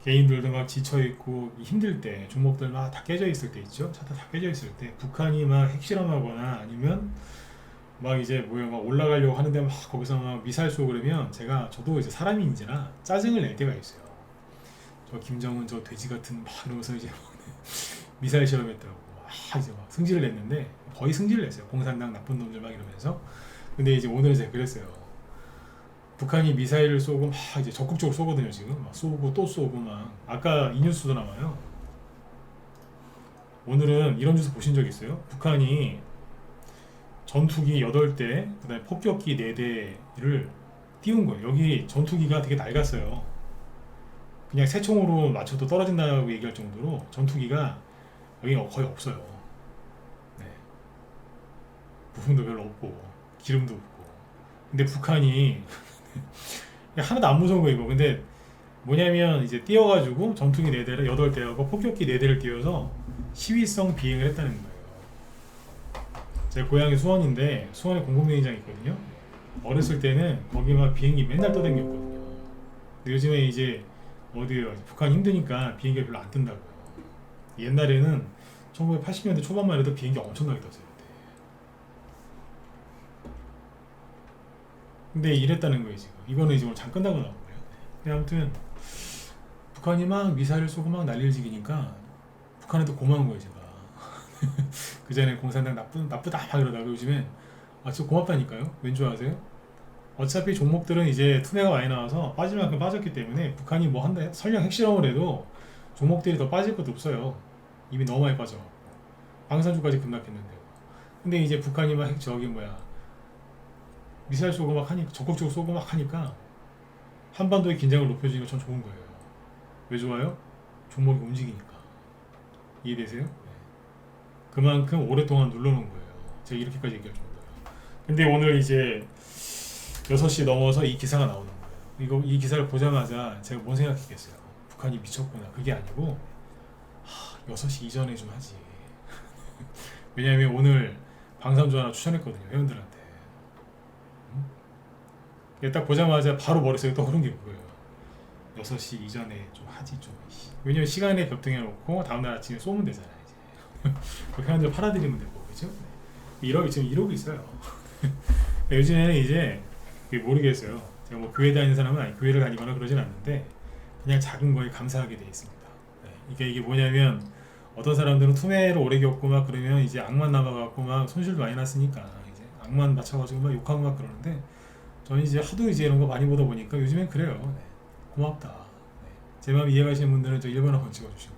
개인들도 막 지쳐있고 힘들 때 종목들 막 다 깨져 있을 때 있죠. 차트 다 깨져 있을 때 북한이 막 핵실험하거나 아니면 막 이제 뭐야 막 올라가려고 하는데 막 거기서 막 미사일 쏘고 그러면 저도 이제 사람인지라 짜증을 낼 때가 있어요. 저 김정은 저 돼지 같은 막 이러면서 이제 미사일 실험했다고 이제 막 승질을 냈는데 거의 승질을 냈어요. 공산당 나쁜 놈들 막 이러면서. 근데 이제 오늘은 제가 그랬어요. 북한이 미사일을 쏘고 막 이제 적극적으로 쏘거든요. 지금 막 쏘고 또 쏘고 막 아까 이 뉴스도 나와요. 오늘은 이런 뉴스 보신 적 있어요? 북한이 전투기 8대 그다음에 폭격기 4대를 띄운 거예요. 여기 전투기가 되게 낡았어요. 그냥 새총으로 맞춰도 떨어진다고 얘기할 정도로 전투기가 여기 거의 없어요. 네. 부품도 별로 없고 기름도 없고. 근데 북한이 하나도 안 무서운 거예요 이거. 근데 뭐냐면 이제 띄워가지고 전투기 4대를 8대하고 폭격기 4대를 띄워서 시위성 비행을 했다는 거예요. 제 고향이 수원인데 수원에 공군비행장이 있거든요. 어렸을 때는 거기 막 비행기 맨날 떠다녔거든요. 근데 요즘에 이제 어디요? 북한 힘드니까 비행기가 별로 안 뜬다고요. 옛날에는 1980년대 초반만 해도 비행기 엄청나게 떴어요. 근데 이랬다는 거예요 지금. 이거는 이제 오늘 잠 끝나고 나온 거예요. 근데 아무튼 북한이 막 미사일을 쏘고 막 난리를 지기니까 북한한테 고마운 거예요 제가. 그 전에 공산당 나쁘다 막 이러다가 요즘엔 진짜 고맙다니까요. 왠 줄 아세요? 어차피 종목들은 이제 투매가 많이 나와서 빠질 만큼 빠졌기 때문에 북한이 뭐 한다 설령 핵실험을 해도 종목들이 더 빠질 것도 없어요. 이미 너무 많이 빠져. 방산주까지 급락했는데. 근데 이제 북한이 막 저기 뭐야 미사일 쏘고 막 하니까 적극적으로 쏘고 막 하니까 한반도의 긴장을 높여주니까 전 좋은 거예요. 왜 좋아요? 종목이 움직이니까. 이해되세요? 네. 그만큼 오랫동안 눌러놓은 거예요. 제가 이렇게까지 얘기할 정도로. 근데 오늘 이제 6시 넘어서 이 기사가 나오는 거예요. 이 기사를 보자마자 제가 뭔 생각했겠어요? 북한이 미쳤구나. 그게 아니고 6시 이전에 좀 하지. 왜냐면 오늘 방산주 하나 추천했거든요. 회원들한테. 딱 보자마자 바로 머릿속에 떠오른 게 뭐예요? 6시 이전에 좀 하지 좀. 왜냐면 시간에 겹등해 놓고 다음날 아침에 쏘면 되잖아요. 이제. 그 회원들 팔아드리면 되고 그죠? 지금 이러고 있어요. 요즘에는 이제 모르겠어요. 제가 뭐 교회 다니는 사람은 아니 교회를 다니거나 그러진 않는데 그냥 작은 거에 감사하게 되어 있습니다. 네. 이게 뭐냐면 어떤 사람들은 투매를 오래 겪고 막 그러면 이제 악만 남아갖고 막 손실도 많이 났으니까 이제 악만 맞춰가지고 막 욕하고 막 그러는데 저는 이제 하도 이제 이런 거 많이 보다 보니까 요즘엔 그래요. 네. 고맙다. 네. 제 마음 이해가시는 분들은 저 1번 한번 찍어주시고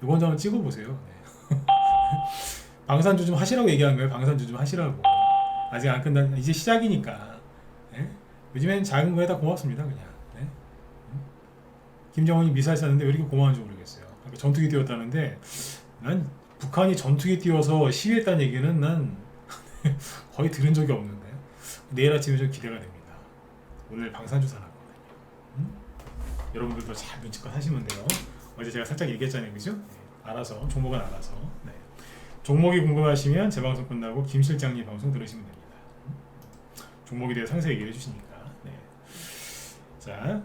이번 좀 한번 찍어보세요. 네. 방산주 좀 하시라고 얘기한 거예요. 방산주 좀 하시라고. 아직 안 끝난 이제 시작이니까. 네? 요즘엔 작은 거에 다 고맙습니다 그냥. 네? 김정은이 미사일 쐈는데 왜 이렇게 고마운지 모르겠어요. 전투기 띄웠다는데 난 북한이 전투기 띄워서 시위했다는 얘기는 난 거의 들은 적이 없는데 내일 아침에 좀 기대가 됩니다. 오늘 방산주 사놨거든요. 여러분들도 잘 눈치껏 하시면 돼요. 어제 제가 살짝 얘기했잖아요, 그죠? 네, 알아서 종목은 알아서. 네. 종목이 궁금하시면 제 방송 끝나고 김 실장님 방송 들으시면 됩니다. 종목에 대해 상세히 얘기해 주시니까. 네. 자,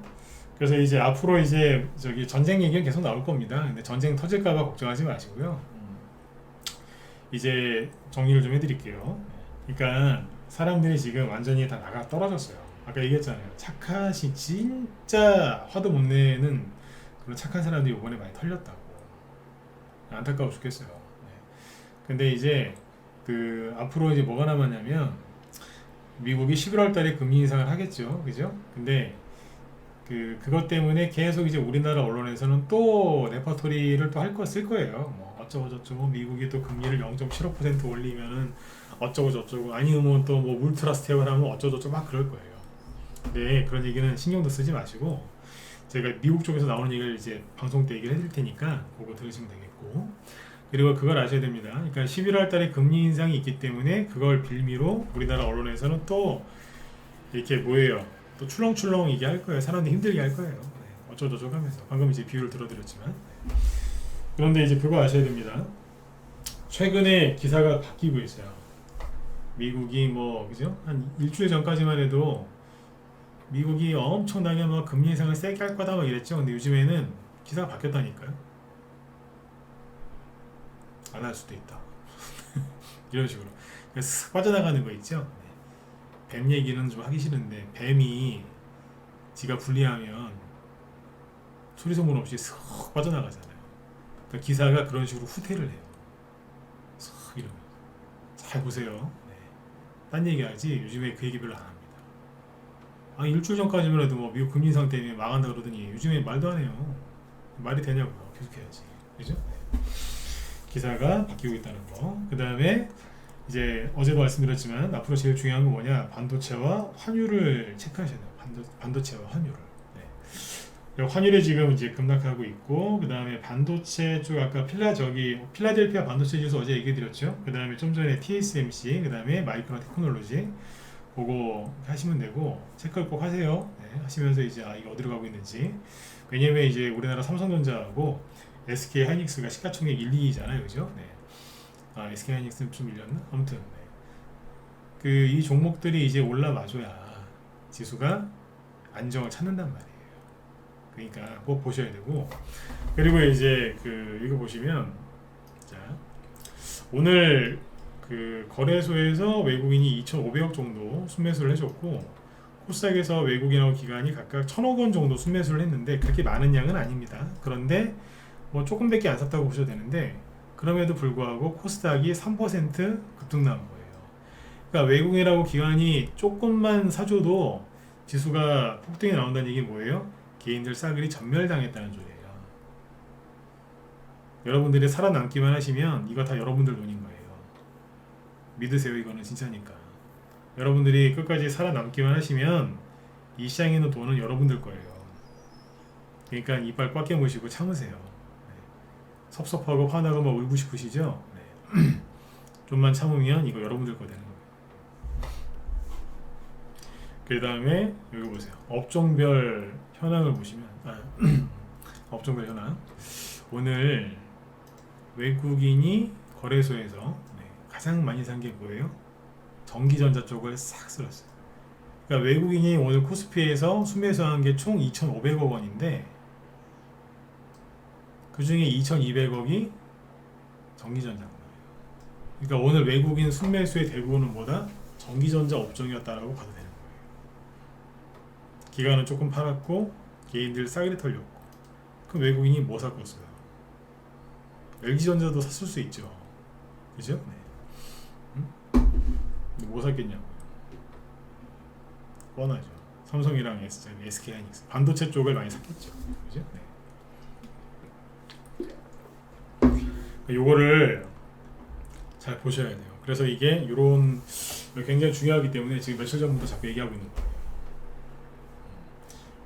그래서 이제 앞으로 이제 저기 전쟁 얘기는 계속 나올 겁니다. 근데 전쟁 터질까봐 걱정하지 마시고요. 이제 정리를 좀 해드릴게요. 그러니까 사람들이 지금 완전히 다 나가 떨어졌어요. 아까 얘기했잖아요. 착하시 진짜 화도 못 내는 그런 착한 사람들이 이번에 많이 털렸다고. 안타까워 죽겠어요. 네. 근데 이제 앞으로 이제 뭐가 남았냐면 미국이 11월 달에 금리 인상을 하겠죠. 그죠? 근데 그것 때문에 계속 이제 우리나라 언론에서는 또 레퍼토리를 또 할 거 쓸 거예요. 뭐 어쩌고 저쩌고 미국이 또 금리를 0.75% 올리면은 어쩌고 저쩌고 아니면 또 뭐 울트라 스텝을 하면 어쩌고 저쩌고 막 그럴 거예요. 네, 그런 얘기는 신경도 쓰지 마시고 제가 미국 쪽에서 나오는 얘기를 이제 방송 때 얘기를 해드릴 테니까 그거 들으시면 되겠고 그리고 그걸 아셔야 됩니다. 그러니까 11월 달에 금리 인상이 있기 때문에 그걸 빌미로 우리나라 언론에서는 또 이렇게 뭐예요? 또 출렁출렁 이게 할 거예요. 사람들이 힘들게 할 거예요. 네, 어쩌고저쩌고 하면서 방금 이제 비유를 들어드렸지만 네. 그런데 이제 그거 아셔야 됩니다. 최근에 기사가 바뀌고 있어요. 미국이 뭐 그죠? 한 일주일 전까지만 해도 미국이 엄청나게 막 금리 인상을 세게 할 거다 막 이랬죠. 근데 요즘에는 기사가 바뀌었다니까요. 안 할 수도 있다. 이런 식으로 쓱 빠져나가는 거 있죠. 네. 뱀 얘기는 좀 하기 싫은데 뱀이 지가 분리하면 소리 소문 없이 쓱 빠져나가잖아요. 그러니까 기사가 그런 식으로 후퇴를 해요. 쓱 이러면 잘 보세요. 네. 딴 얘기하지 요즘에 그 얘기 별로 안 합니다. 아 일주일 전까지만 해도 뭐 미국 금리 인상 때문에 망한다 그러더니 요즘에 말도 안 해요. 말이 되냐고요. 계속해야지. 그죠? 네. 기사가 바뀌고 있다는 거. 그 다음에 이제 어제도 말씀드렸지만 앞으로 제일 중요한 건 뭐냐, 반도체와 환율을 체크하셔야 돼요. 반도체와 환율을. 네. 환율이 지금 이제 급락하고 있고, 그 다음에 반도체 쪽 아까 필라델피아 반도체 지수 어제 얘기 드렸죠. 그 다음에 좀 전에 TSMC, 그 다음에 마이크론 테크놀로지 보고 하시면 되고, 체크를 꼭 하세요. 네. 하시면서 이제 이거 어디로 가고 있는지. 왜냐면 이제 우리나라 삼성전자하고 SK 하이닉스가 시가총액 1, 2위잖아요, 그죠? 네. SK 하이닉스는 좀 밀렸나? 아무튼 네. 그 이 종목들이 이제 올라와줘야 지수가 안정을 찾는단 말이에요. 그러니까 꼭 보셔야 되고, 그리고 이제 이거 보시면, 자 오늘 그 거래소에서 외국인이 2,500억 정도 순매수를 해줬고, 코스닥에서 외국인하고 기관이 각각 1,000억 원 정도 순매수를 했는데 그렇게 많은 양은 아닙니다. 그런데 뭐 조금밖에 안 샀다고 보셔도 되는데, 그럼에도 불구하고 코스닥이 3% 급등 나온 거예요. 그러니까 외국인하고 기관이 조금만 사줘도 지수가 폭등이 나온다는 얘기 뭐예요? 개인들 싸그리 전멸당했다는 소리예요. 여러분들이 살아남기만 하시면 이거 다 여러분들 돈인 거예요. 믿으세요. 이거는 진짜니까. 여러분들이 끝까지 살아남기만 하시면 이 시장에 있는 돈은 여러분들 거예요. 그러니까 이빨 꽉 깨무시고 참으세요. 네. 섭섭하고 화나고 막 울고 싶으시죠? 네. 좀만 참으면 이거 여러분들 거 되는 거예요. 그 다음에 여기 보세요. 업종별 현황을 보시면 업종별 현황. 오늘 외국인이 거래소에서 가장 많이 산 게 뭐예요? 전기전자 쪽을 싹 쓸었어요. 그러니까 외국인이 오늘 코스피에서 순매수한 게 총 2,500억 원인데 그 중에 2,200억이 전기전자인 거예요. 그러니까 오늘 외국인 순매수의 대부분은 뭐다? 전기전자 업종이었다라고 봐도 되는 거예요. 기관은 조금 팔았고 개인들 싸그리 털렸고. 그럼 외국인이 뭐 샀겠어요? LG전자도 샀을 수 있죠. 그죠? 네. 뭐 샀겠냐고. 뻔하죠. 삼성이랑 SK 하이닉스 반도체 쪽을 많이 샀겠죠. 그죠? 네. 요거를 잘 보셔야 돼요. 그래서 이게 요런 굉장히 중요하기 때문에 지금 며칠 전부터 자꾸 얘기하고 있는 거예요.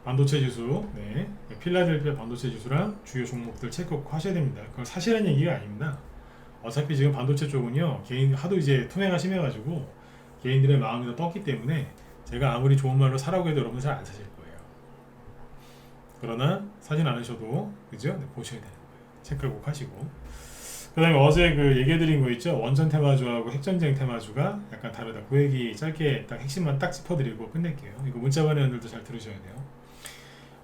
반도체 지수, 네. 필라델피아 반도체 지수랑 주요 종목들 체크 꼭 하셔야 됩니다. 그걸 사실은 얘기가 아닙니다. 어차피 지금 반도체 쪽은요, 개인 하도 이제 투명화 심해가지고 개인들의 마음이 다 떴기 때문에 제가 아무리 좋은 말로 사라고 해도 여러분 잘 안 사실 거예요. 그러나 사진 않으셔도 그죠? 네, 보셔야 되는 거예요. 체크를 꼭 하시고. 그 다음에 어제 그 얘기해드린 거 있죠? 원전 테마주하고 핵전쟁 테마주가 약간 다르다. 그 얘기 짧게 딱 핵심만 딱 짚어드리고 끝낼게요. 이거 문자 관회원들도 잘 들으셔야 돼요.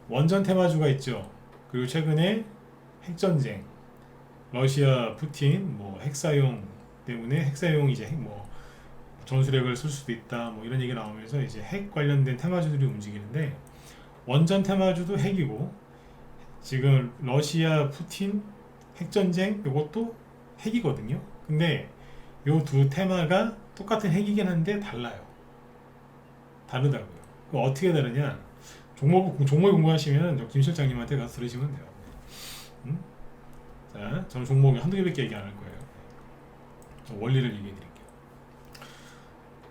원전 테마주가 있죠. 그리고 최근에 핵전쟁, 러시아 푸틴 뭐 핵사용 때문에 핵사용 이제 뭐 전술핵을 쓸 수도 있다 뭐 이런 얘기 나오면서 이제 핵 관련된 테마주들이 움직이는데, 원전 테마주도 핵이고 지금 러시아 푸틴 핵전쟁 이것도 핵이거든요. 근데 요 두 테마가 똑같은 핵이긴 한데 달라요. 다르다고요. 그럼 어떻게 다르냐? 종목을 공부하시면 김 실장님한테 가서 들으시면 돼요. 자, 저는 종목이 한두 개밖에 얘기 안 할 거예요. 원리를 얘기해 드릴게요.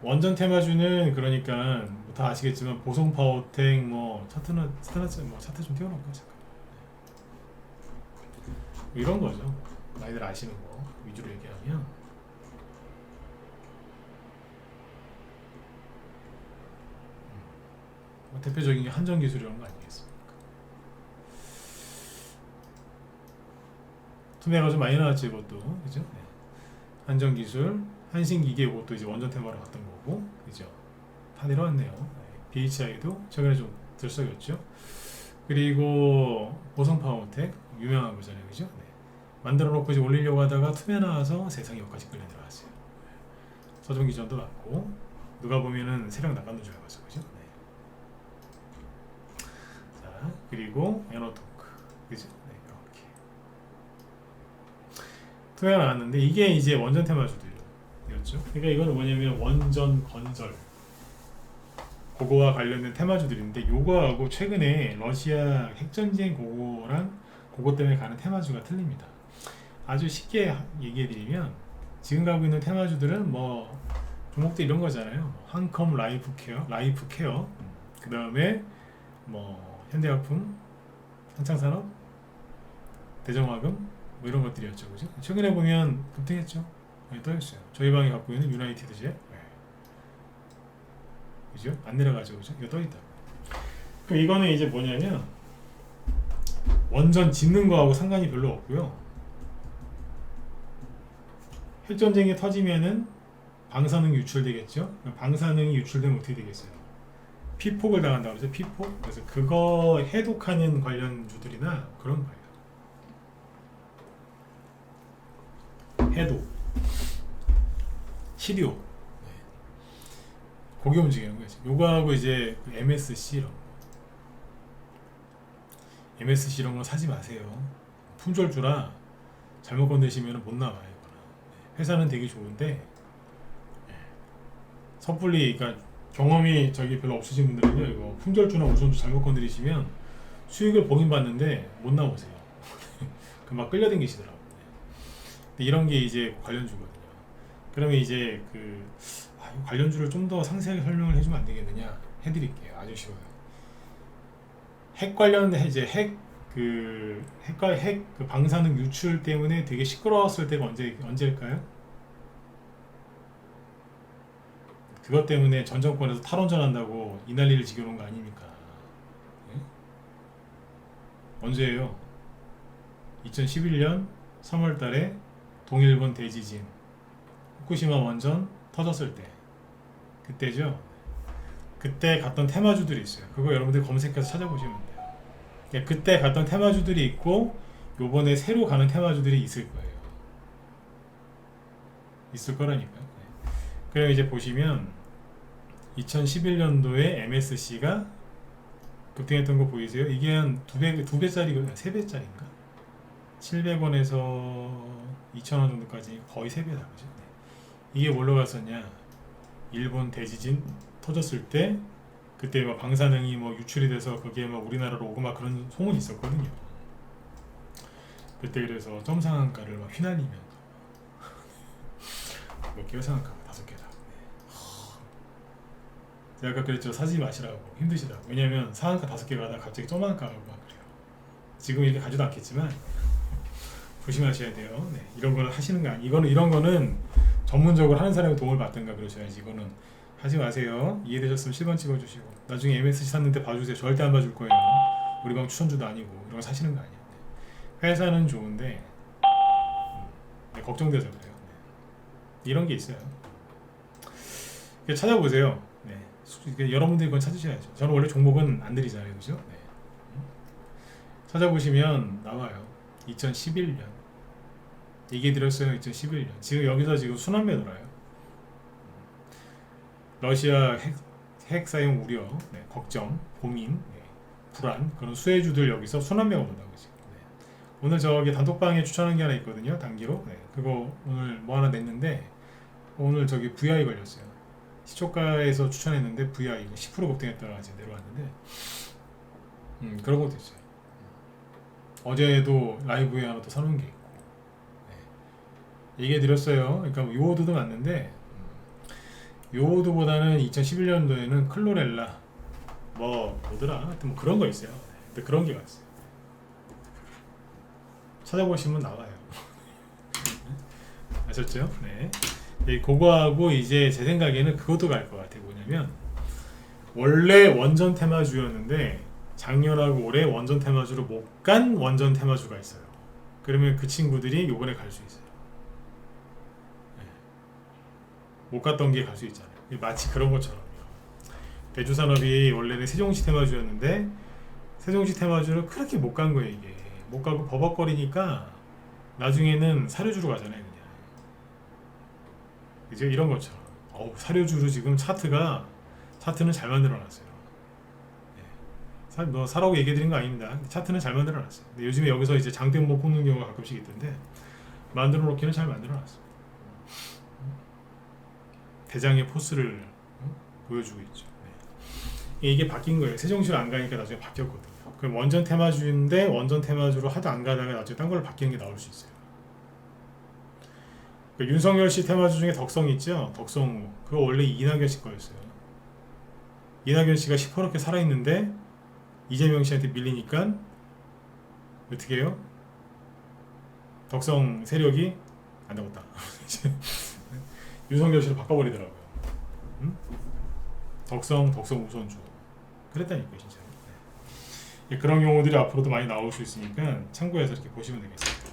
원전 테마주는 그러니까 뭐다 아시겠지만 보성 파워텍 뭐 차트는 뭐 차트 좀 띄워놓을까 잠깐. 뭐 이런 거죠. 많이들 아시는 거 위주로 얘기하면 뭐 대표적인 게 한전기술 이런 거 아니겠습니까? 투명화가 좀 많이 나왔지 이것도, 그죠? 네. 한전기술, 한신기계 이것도 이제 원전 테마로 갔던 거고, 그죠? 다 내려왔네요. 네. BHI도 최근에 좀 들썩였죠. 그리고 보성파워텍 유명한 거잖아요, 그죠? 네. 만들어 놓고 이제 올리려고 하다가 투매 나와서 세상이 여기까지 끌려 들어갔어요. 서정기전도 맞고, 누가 보면은 세력 나가는 줄 알았어, 그죠? 네. 자, 그리고 에너토크, 그죠? 네, 이렇게 투가 나왔는데 이게 이제 원전 테마주들이었죠. 그러니까 이거는 뭐냐면 원전 건설 그거와 관련된 테마주들인데 요거하고 최근에 러시아 핵전쟁 그거랑 그거 때문에 가는 테마주가 틀립니다. 아주 쉽게 얘기해드리면 지금 가고 있는 테마주들은 뭐 종목들 이런 거잖아요. 한컴 라이프 케어, 그 다음에 뭐 현대화품, 한창산업, 대정화금 뭐 이런 것들이었죠, 그죠? 최근에 보면 급등했죠. 네, 떠있어요. 저희 방에 갖고 있는 유나이티드제, 네. 그죠? 안 내려가죠, 그죠? 이거 떠있다. 그럼 이거는 이제 뭐냐면 원전 짓는 거하고 상관이 별로 없고요. 핵전쟁이 터지면은 방사능 유출되겠죠. 방사능이 유출되면 어떻게 되겠어요? 피폭을 당한다고 그러죠. 피폭. 그래서 그거 해독하는 관련주들이나 그런 거예요. 해독, 치료, 고기 움직이는 거죠. 요거하고 이제 그 MSC 이런 거. MSC 이런 거 사지 마세요. 품절주라 잘못 건드시면 못 나와요. 회사는 되게 좋은데 섣불리, 그러니까 경험이 저기 별로 없으신 분들은요, 이거 품절주나 우선주 잘못 건드리시면 수익을 보긴 봤는데 못 나오세요. 금방 끌려당기시더라고요. 이런 게 이제 관련주거든요. 그러면 이제 그 관련주를 좀 더 상세하게 설명을 해주면 안 되겠느냐 해드릴게요. 아주 쉬워요. 핵 관련 이제 핵 그 방사능 유출 때문에 되게 시끄러웠을 때가 언제일까요? 그것 때문에 전 정권에서 탈원전한다고 이 난리를 지겨놓은 거 아닙니까? 네? 언제예요? 2011년 3월달에 동일본 대지진, 후쿠시마 원전 터졌을 때, 그때죠. 그때 갔던 테마주들이 있어요. 그거 여러분들 검색해서 찾아보시면 돼요. 그때 갔던 테마주들이 있고 요번에 새로 가는 테마주들이 있을 거예요. 있을 거라니까요. 네. 그럼 이제 보시면 2011년도에 MSC가 급등했던 거 보이세요? 이게 한 2배짜리거든요. 3배짜리인가? 700원에서 2,000원 정도까지 거의 3배다. 그죠? 네. 이게 뭘로 갔었냐? 일본 대지진 터졌을 때 그때 막 방사능이 뭐 유출이 돼서 그게 막 우리나라로 오고 막 그런 소문이 있었거든요. 그때 그래서 점상한가를 막 휘날리면서 몇 개가 상한가? 5개다. 제가 아까 그랬죠. 사지 마시라고. 힘드시다고. 왜냐면 상한가 5개 가다가 갑자기 점한가 가고 막 그래요. 지금 이렇게 가지도 않겠지만 조심하셔야 돼요. 네. 이런 거는 하시는 거 아니에요. 이런 거는 전문적으로 하는 사람의 도움을 받든가 그러셔야지. 이거는 하지 마세요. 이해되셨으면 10번 찍어주시고 나중에 MSC 샀는데 봐주세요. 절대 안 봐줄 거예요. 우리 방 추천주도 아니고 이런 거 사시는 거 아니에요. 네. 회사는 좋은데 네, 걱정돼서 그래요. 네. 이런 게 있어요. 찾아보세요. 네. 여러분들이 그건 찾으셔야죠. 저는 원래 종목은 안 드리잖아요. 그죠? 네. 찾아보시면 나와요. 2011년 얘기 드렸어요. 2011년 지금 여기서 지금 순환매 돌아요. 러시아 핵 사용 우려, 네, 걱정, 고민, 네, 불안 그런 수혜주들 여기서 순환매가 온다고 지금. 네. 오늘 저기 단톡방에 추천한 게 하나 있거든요. 단기로. 네. 그거 오늘 뭐 하나 냈는데 오늘 저기 VI 걸렸어요. 시초가에서 추천했는데 VI 10% 급등했다가 이제 내려왔는데 그런 것도 있어요. 어제도 라이브에 하나 또 사놓은 게 있고. 네. 얘기해 드렸어요. 그러니까 뭐 요오드도 맞는데 요오드보다는 2011년도에는 클로렐라 뭐더라 하여튼 뭐 그런 거 있어요. 근데 그런 게 있어요. 찾아보시면 나와요. 아셨죠? 네. 그거하고 이제 제 생각에는 그것도 갈 것 같아요. 뭐냐면 원래 원전 테마주였는데 작년하고 올해 원전 테마주로 못 간 원전 테마주가 있어요. 그러면 그 친구들이 요번에 갈 수 있어요. 네. 못 갔던 게 갈 수 있잖아요. 마치 그런 것처럼요. 대주산업이 원래는 세종시 테마주였는데 세종시 테마주를 그렇게 못 간 거예요. 이게 못 가고 버벅거리니까 나중에는 사료주로 가잖아요. 그냥. 그죠? 이런 것처럼 사료주로 지금 차트는 잘 만들어놨어요. 뭐 사라고 얘기해드린 거 아닙니다. 차트는 잘 만들어놨어요. 근데 요즘에 여기서 이제 장대목 꽂는 경우가 가끔씩 있던데 만들어 놓기는 잘 만들어놨어요. 대장의 포스를 보여주고 있죠. 이게 바뀐 거예요. 세종시로 안 가니까 나중에 바뀌었거든요. 그럼 원전 테마주인데 원전 테마주로 하도 안 가다가 나중에 딴 걸로 바뀌는 게 나올 수 있어요. 그 윤석열 씨 테마주 중에 덕성 있죠? 덕성우. 그거 원래 이낙연 씨 거였어요. 이낙연 씨가 시퍼렇게 살아있는데 이재명 씨한테 밀리니까 어떻게 해요? 덕성 세력이 안 되겠다. 윤석열 씨를 바꿔버리더라고요. 덕성 우선주. 그랬다니까요, 진짜. 그런 경우들이 앞으로도 많이 나올 수 있으니까 참고해서 이렇게 보시면 되겠습니다.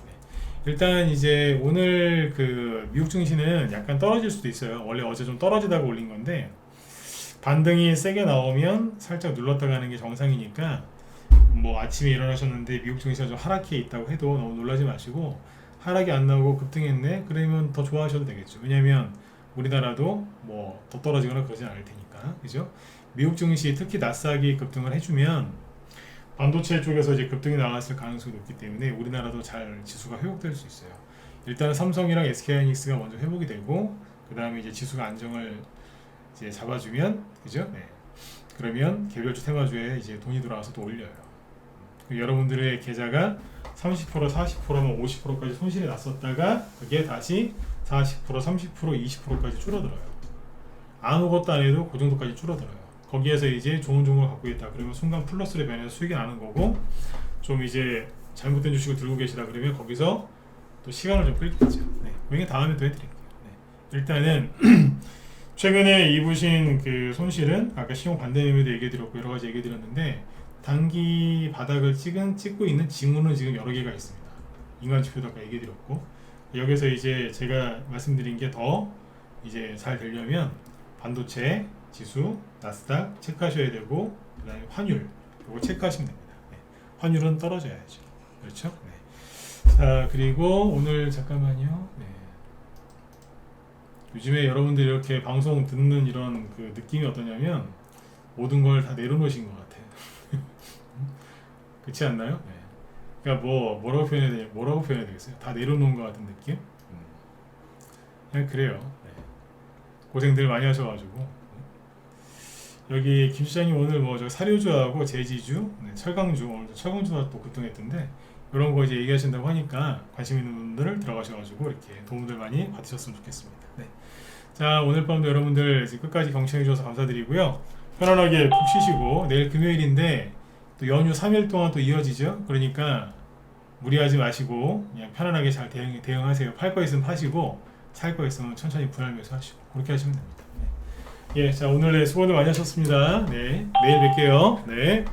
일단 이제 오늘 그 미국 증시는 약간 떨어질 수도 있어요. 원래 어제 좀 떨어지다가 올린 건데 반등이 세게 나오면 살짝 눌렀다 가는 게 정상이니까 뭐 아침에 일어나셨는데 미국 증시가 좀 하락해 있다고 해도 너무 놀라지 마시고 하락이 안 나오고 급등했네? 그러면 더 좋아하셔도 되겠죠. 왜냐면 우리나라도 뭐 더 떨어지거나 그러진 않을 테니까. 그죠? 미국 증시 특히 나스닥이 급등을 해주면 반도체 쪽에서 이제 급등이 나왔을 가능성이 높기 때문에 우리나라도 잘 지수가 회복될 수 있어요. 일단 삼성이랑 SK하이닉스가 먼저 회복이 되고 그 다음에 이제 지수가 안정을 이제 잡아주면 그죠? 네. 그러면 개별주 테마주에 이제 돈이 돌아와서 또 올려요. 여러분들의 계좌가 30% 40%면 50%까지 손실이 났었다가 그게 다시 40% 30% 20%까지 줄어들어요. 아무것도 안 해도 그 정도까지 줄어들어요. 거기에서 이제 좋은 종목을 갖고 있다 그러면 순간 플러스로 변해서 수익이 나는 거고 좀 이제 잘못된 주식을 들고 계시다 그러면 거기서 또 시간을 좀 끌겠죠. 네. 그게 다음에 또 해드릴게요. 네. 일단은 최근에 입으신 그 손실은 아까 시용 반대 매매도 얘기해드렸고 여러 가지 얘기해드렸는데 단기 바닥을 찍고 있는 징후는 지금 여러 개가 있습니다. 인간지표도 아까 얘기해드렸고 여기서 이제 제가 말씀드린 게 더 이제 잘 되려면 반도체 지수, 나스닥 체크하셔야 되고 그 다음에 환율 이거 체크하시면 됩니다. 네. 환율은 떨어져야죠. 그렇죠? 네. 자 그리고 오늘 잠깐만요. 네. 요즘에 여러분들이 이렇게 방송 듣는 이런 그 느낌이 어떠냐면 모든 걸 다 내려놓으신 것 같아요. 그렇지 않나요? 네. 그러니까 뭐라고 표현해야 되겠어요? 다 내려놓은 것 같은 느낌? 그냥 그래요. 네. 고생들 많이 하셔가지고 여기 김 시장님 오늘 뭐 저 사료주하고 제지주, 네, 철강주 오늘 철강주가 또 급등했던데 이런 거 이제 얘기하신다고 하니까 관심 있는 분들 들어가셔가지고 이렇게 도움들 많이 받으셨으면 좋겠습니다. 네. 자 오늘 밤도 여러분들 끝까지 경청해 주셔서 감사드리고요. 편안하게 푹 쉬시고 내일 금요일인데 또 연휴 3일 동안 또 이어지죠. 그러니까 무리하지 마시고 그냥 편안하게 잘 대응하세요. 팔 거 있으면 파시고 살 거 있으면 천천히 분할 매수하시고 그렇게 하시면 됩니다. 네. 예, 자 오늘 수고들 많이 하셨습니다. 네, 내일 뵐게요. 네.